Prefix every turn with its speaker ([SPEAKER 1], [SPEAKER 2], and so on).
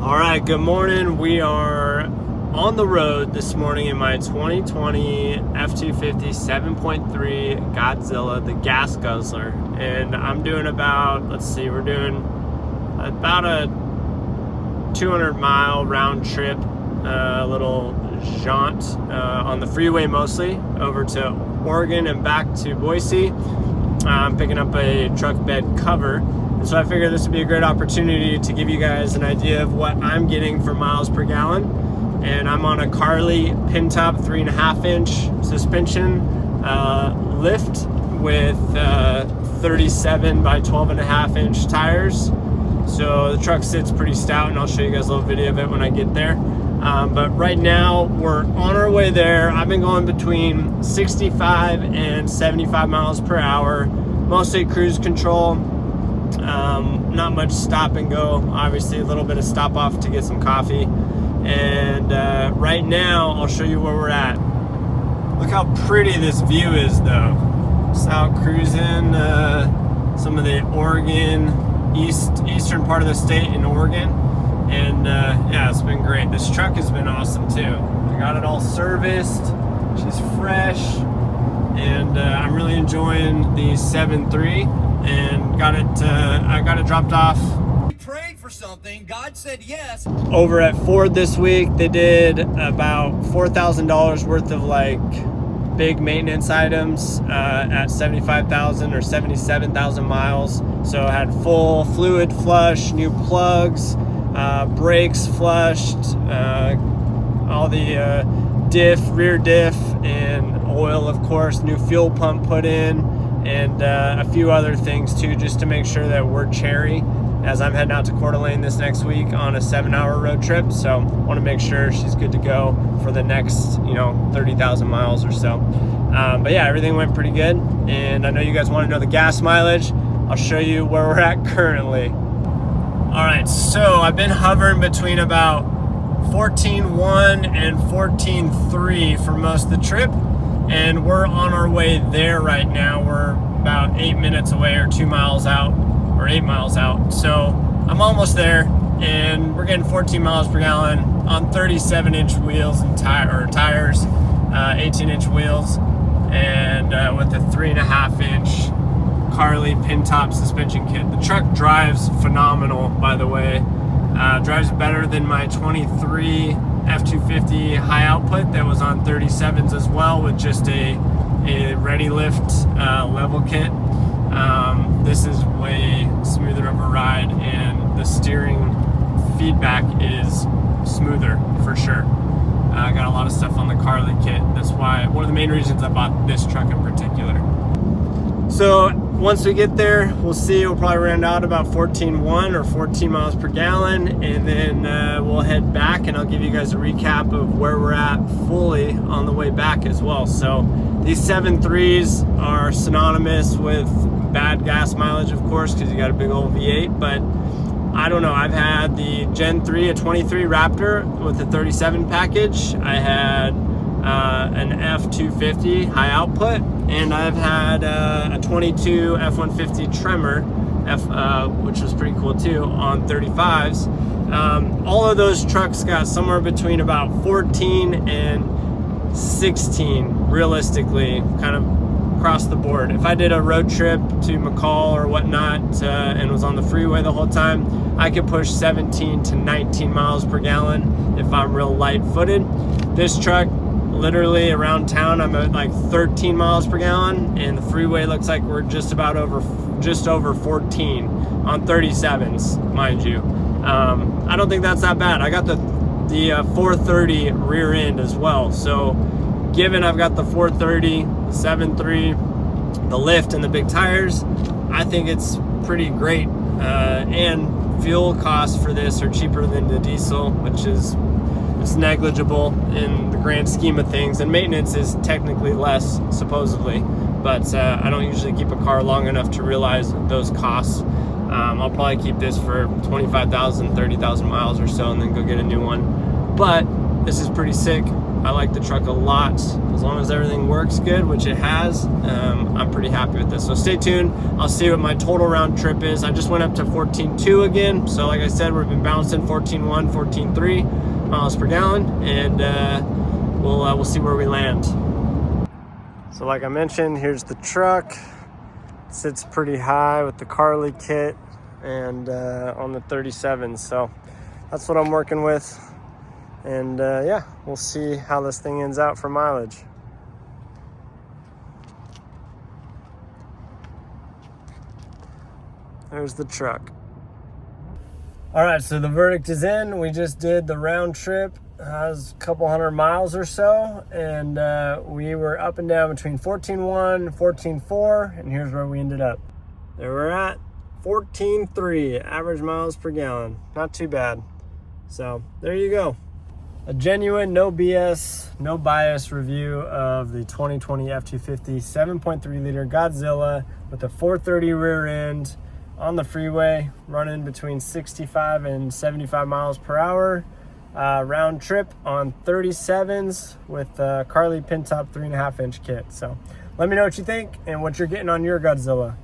[SPEAKER 1] All right, good morning. We are on the road this morning in my 2020 F250 7.3 Godzilla, the gas guzzler. And I'm doing about, we're doing about a 200-mile round trip, a little jaunt on the freeway mostly, over to Oregon and back to Boise. I'm picking up a truck bed cover. And so I figured this would be a great opportunity to give you guys an idea of what I'm getting for miles per gallon. And I'm on a Carly pin top 3.5-inch suspension lift with 37 by 12.5-inch tires. So the truck sits pretty stout, and I'll show you guys a little video of it when I get there. But right now we're on our way there. I've been going between 65 and 75 miles per hour, mostly cruise control. Not much stop and go, obviously a little bit of stop off to get some coffee. And right now I'll show you where we're at. Look how pretty this view is though. Just out cruising some of the Oregon, eastern part of the state in Oregon. And yeah, it's been great. This truck has been awesome too. I got it all serviced, she's fresh, and I'm really enjoying the 7.3. And I got it dropped off.
[SPEAKER 2] We prayed for something, God said yes.
[SPEAKER 1] Over at Ford this week, they did about $4,000 worth of like big maintenance items at 75,000 or 77,000 miles. So I had full fluid flush, new plugs, brakes flushed, all the rear diff, and oil, of course, new fuel pump put in, and a few other things too, just to make sure that we're cherry as I'm heading out to Coeur d'Alene this next week on a 7-hour road trip. So want to make sure she's good to go for the next 30,000 miles or so. But yeah, everything went pretty good, and I know you guys want to know the gas mileage. I'll show you where we're at currently. All right, so I've been hovering between about 14.1 and 14.3 for most of the trip, and we're on our way there right now. We're about 8 minutes away, or 2 miles out, or 8 miles out. So I'm almost there, and we're getting 14 miles per gallon on 37-inch wheels and tires, 18-inch wheels, and with a 3.5-inch Carly pin top suspension kit. The truck drives phenomenal, by the way. Drives better than my 23 F250 high output that was on 37s as well, with just a ready lift level kit. This is way smoother of a ride, and the steering feedback is smoother for sure. I got a lot of stuff on the Carly kit. That's why, one of the main reasons I bought this truck in particular. So once we get there, we'll see. We'll probably round out about 14.1 or 14 miles per gallon, and then we'll head back, and I'll give you guys a recap of where we're at fully on the way back as well. So these 7.3s are synonymous with bad gas mileage, of course, because you got a big old V8, but I don't know. I've had the Gen 3, a 23 Raptor with the 37 package. I had an F250 high output, and I've had a 22 F150 Tremor, which was pretty cool too, on 35s. All of those trucks got somewhere between about 14 and 16, realistically, kind of across the board. If I did a road trip to McCall or whatnot and was on the freeway the whole time, I could push 17 to 19 miles per gallon if I'm real light-footed. This truck, literally around town, I'm at like 13 miles per gallon, and the freeway looks like we're just over 14 on 37s, mind you. I don't think that's that bad. I got the 430 rear end as well. So given I've got the 430, the 7.3, the lift, and the big tires, I think it's pretty great. And fuel costs for this are cheaper than the diesel, which is it's negligible in the grand scheme of things, and maintenance is technically less, supposedly, but I don't usually keep a car long enough to realize those costs. I'll probably keep this for 25,000, 30,000 miles or so, and then go get a new one. But this is pretty sick. I like the truck a lot. As long as everything works good, which it has, I'm pretty happy with this. So stay tuned. I'll see what my total round trip is. I just went up to 14.2 again. So like I said, we've been bouncing 14.1, 14.3 miles per gallon, and we'll see where we land. So like I mentioned, here's the truck. It sits pretty high with the Carly kit and on the 37. So that's what I'm working with. And yeah, we'll see how this thing ends out for mileage. There's the truck. All right, so the verdict is in. We just did the round trip. It was a couple hundred miles or so, and we were up and down between 14.1 and 14.4, and here's where we ended up. There we're at 14.3 average miles per gallon. Not too bad. So there you go. A genuine, no BS, no bias review of the 2020 F250 7.3 liter Godzilla with a 430 rear end on the freeway, running between 65 and 75 miles per hour. Round trip on 37s with Carly pin top 3.5 inch kit. So let me know what you think and what you're getting on your Godzilla.